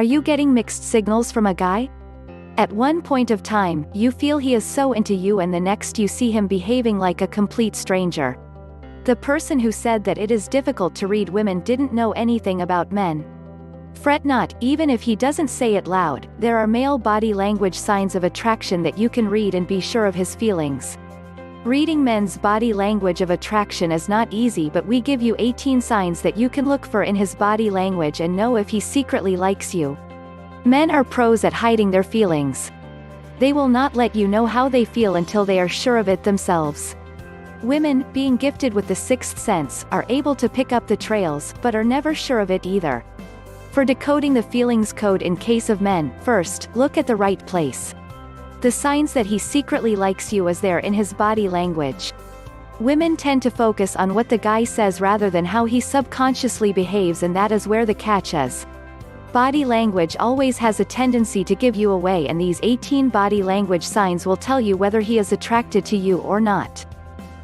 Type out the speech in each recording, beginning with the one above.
Are you getting mixed signals from a guy? At one point of time, you feel he is so into you, and the next you see him behaving like a complete stranger. The person who said that it is difficult to read women didn't know anything about men. Fret not, even if he doesn't say it loud, there are male body language signs of attraction that you can read and be sure of his feelings. Reading men's body language of attraction is not easy, but we give you 18 signs that you can look for in his body language and know if he secretly likes you. Men are pros at hiding their feelings. They will not let you know how they feel until they are sure of it themselves. Women, being gifted with the sixth sense, are able to pick up the trails, but are never sure of it either. For decoding the feelings code in case of men, first, look at the right place. The signs that he secretly likes you is there in his body language. Women tend to focus on what the guy says rather than how he subconsciously behaves, and that is where the catch is. Body language always has a tendency to give you away, and these 18 body language signs will tell you whether he is attracted to you or not.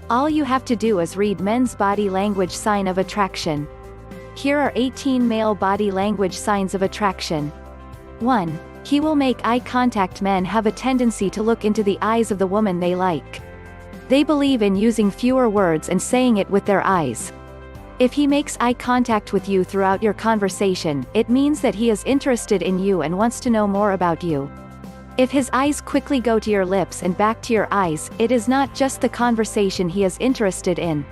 All you have to do is read men's body language sign of attraction. Here are 18 male body language signs of attraction. 1. He will make eye contact. Men have a tendency to look into the eyes of the woman they like. They believe in using fewer words and saying it with their eyes. If he makes eye contact with you throughout your conversation, it means that he is interested in you and wants to know more about you. If his eyes quickly go to your lips and back to your eyes, it is not just the conversation he is interested in.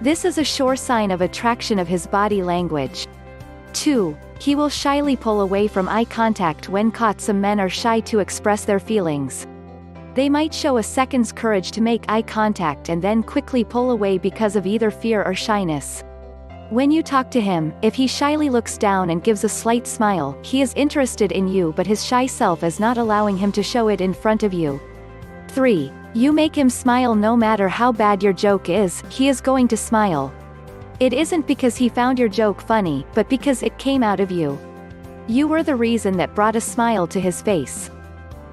This is a sure sign of attraction of his body language. 2. He will shyly pull away from eye contact when caught. Some men are shy to express their feelings. They might show a second's courage to make eye contact and then quickly pull away because of either fear or shyness. When you talk to him, if he shyly looks down and gives a slight smile, he is interested in you, but his shy self is not allowing him to show it in front of you. 3. You make him smile. No matter how bad your joke is, he is going to smile. It isn't because he found your joke funny, but because it came out of you. You were the reason that brought a smile to his face.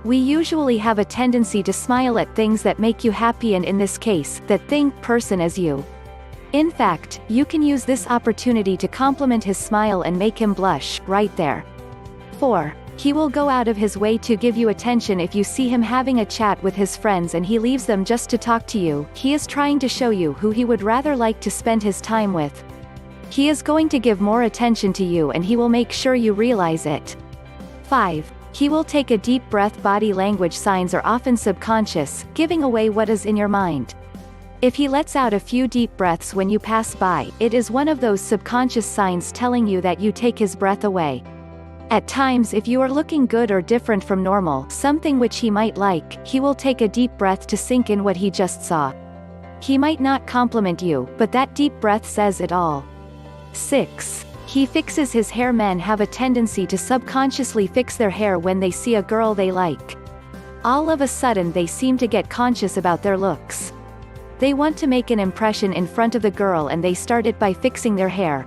We usually have a tendency to smile at things that make you happy, and in this case, that thing, person is you. In fact, you can use this opportunity to compliment his smile and make him blush, right there. 4. He will go out of his way to give you attention. If you see him having a chat with his friends and he leaves them just to talk to you, he is trying to show you who he would rather like to spend his time with. He is going to give more attention to you, and he will make sure you realize it. 5. He will take a deep breath. Body language signs are often subconscious, giving away what is in your mind. If he lets out a few deep breaths when you pass by, it is one of those subconscious signs telling you that you take his breath away. At times, if you are looking good or different from normal, something which he might like, he will take a deep breath to sink in what he just saw. He might not compliment you, but that deep breath says it all. 6. He fixes his hair. Men have a tendency to subconsciously fix their hair when they see a girl they like. All of a sudden they seem to get conscious about their looks. They want to make an impression in front of the girl, and they start it by fixing their hair.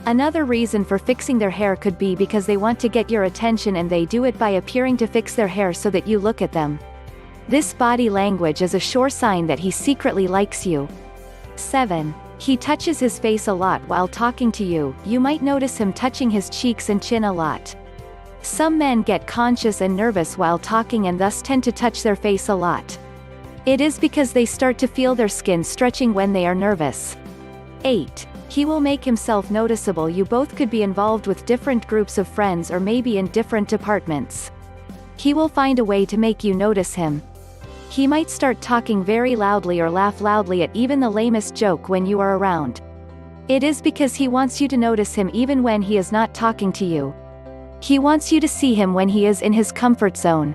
Another reason for fixing their hair could be because they want to get your attention, and they do it by appearing to fix their hair so that you look at them. This body language is a sure sign that he secretly likes you. 7. He touches his face a lot while talking to you. You might notice him touching his cheeks and chin a lot. Some men get conscious and nervous while talking and thus tend to touch their face a lot. It is because they start to feel their skin stretching when they are nervous. 8. He will make himself noticeable. You both could be involved with different groups of friends or maybe in different departments. He will find a way to make you notice him. He might start talking very loudly or laugh loudly at even the lamest joke when you are around. It is because he wants you to notice him even when he is not talking to you. He wants you to see him when he is in his comfort zone.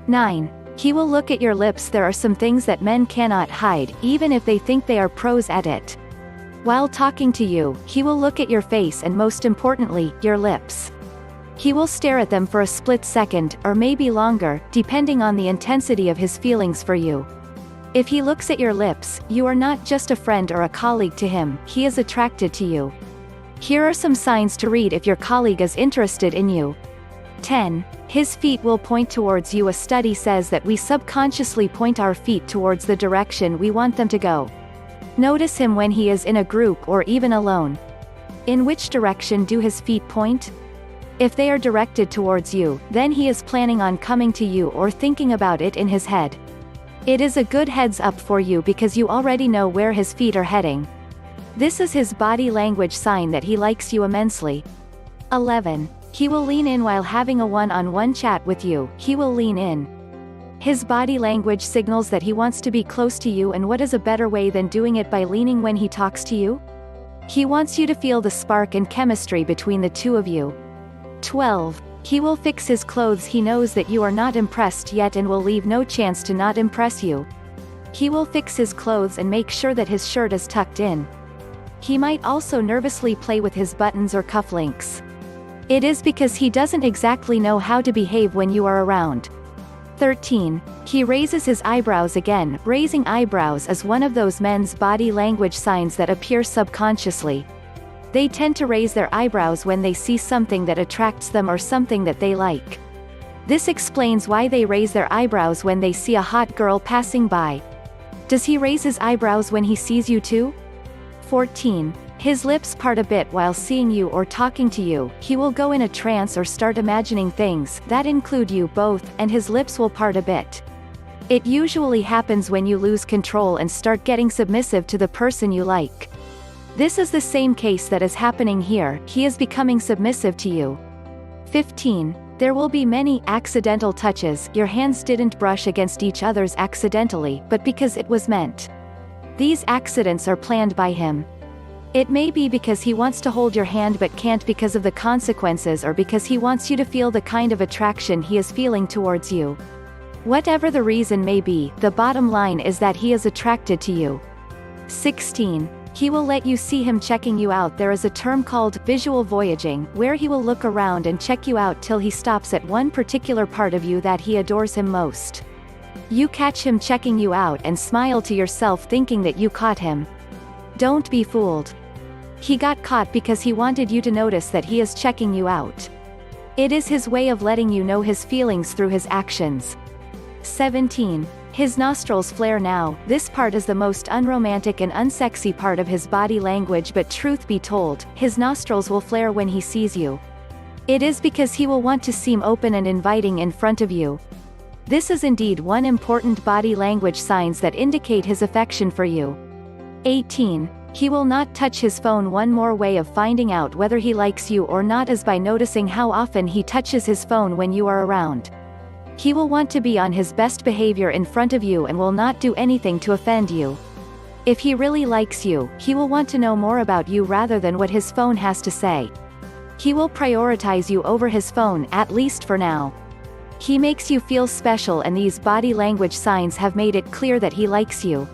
9. He will look at your lips. There are some things that men cannot hide, even if they think they are pros at it. While talking to you, he will look at your face and, most importantly, your lips. He will stare at them for a split second, or maybe longer, depending on the intensity of his feelings for you. If he looks at your lips, you are not just a friend or a colleague to him, he is attracted to you. Here are some signs to read if your colleague is interested in you. 10. His feet will point towards you. A study says that we subconsciously point our feet towards the direction we want them to go. Notice him when he is in a group or even alone. In which direction do his feet point? If they are directed towards you, then he is planning on coming to you or thinking about it in his head. It is a good heads up for you because you already know where his feet are heading. This is his body language sign that he likes you immensely. 11. He will lean in while having a one-on-one chat with you. He will lean in. His body language signals that he wants to be close to you, and what is a better way than doing it by leaning when he talks to you? He wants you to feel the spark and chemistry between the two of you. 12. He will fix his clothes. He knows that you are not impressed yet and will leave no chance to not impress you. He will fix his clothes and make sure that his shirt is tucked in. He might also nervously play with his buttons or cufflinks. It is because he doesn't exactly know how to behave when you are around. 13. He raises his eyebrows again. Raising eyebrows is one of those men's body language signs that appear subconsciously. They tend to raise their eyebrows when they see something that attracts them or something that they like. This explains why they raise their eyebrows when they see a hot girl passing by. Does he raise his eyebrows when he sees you too? 14. His lips part a bit while seeing you or talking to you. He will go in a trance or start imagining things that include you both, and his lips will part a bit. It usually happens when you lose control and start getting submissive to the person you like. This is the same case that is happening here. He is becoming submissive to you. 15. There will be many accidental touches. Your hands didn't brush against each other's accidentally, but because it was meant. These accidents are planned by him. It may be because he wants to hold your hand but can't because of the consequences, or because he wants you to feel the kind of attraction he is feeling towards you. Whatever the reason may be, the bottom line is that he is attracted to you. 16. He will let you see him checking you out. There is a term called visual voyaging, where he will look around and check you out till he stops at one particular part of you that he adores him most. You catch him checking you out and smile to yourself thinking that you caught him. Don't be fooled. He got caught because he wanted you to notice that he is checking you out. It is his way of letting you know his feelings through his actions. 17. His nostrils flare now. This part is the most unromantic and unsexy part of his body language, but truth be told, his nostrils will flare when he sees you. It is because he will want to seem open and inviting in front of you. This is indeed one important body language signs that indicate his affection for you. 18. He will not touch his phone. One more way of finding out whether he likes you or not is by noticing how often he touches his phone when you are around. He will want to be on his best behavior in front of you and will not do anything to offend you. If he really likes you, he will want to know more about you rather than what his phone has to say. He will prioritize you over his phone, at least for now. He makes you feel special, and these body language signs have made it clear that he likes you.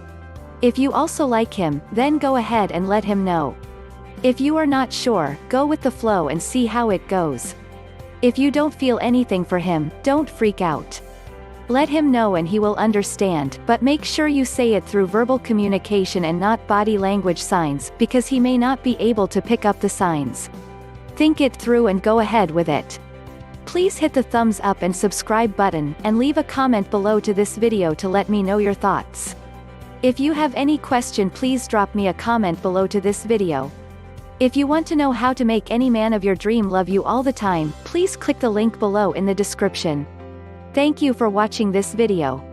If you also like him, then go ahead and let him know. If you are not sure, go with the flow and see how it goes. If you don't feel anything for him, don't freak out. Let him know and he will understand, but make sure you say it through verbal communication and not body language signs, because he may not be able to pick up the signs. Think it through and go ahead with it. Please hit the thumbs up and subscribe button, and leave a comment below to this video to let me know your thoughts. If you have any question, please drop me a comment below to this video. If you want to know how to make any man of your dream love you all the time, please click the link below in the description. Thank you for watching this video.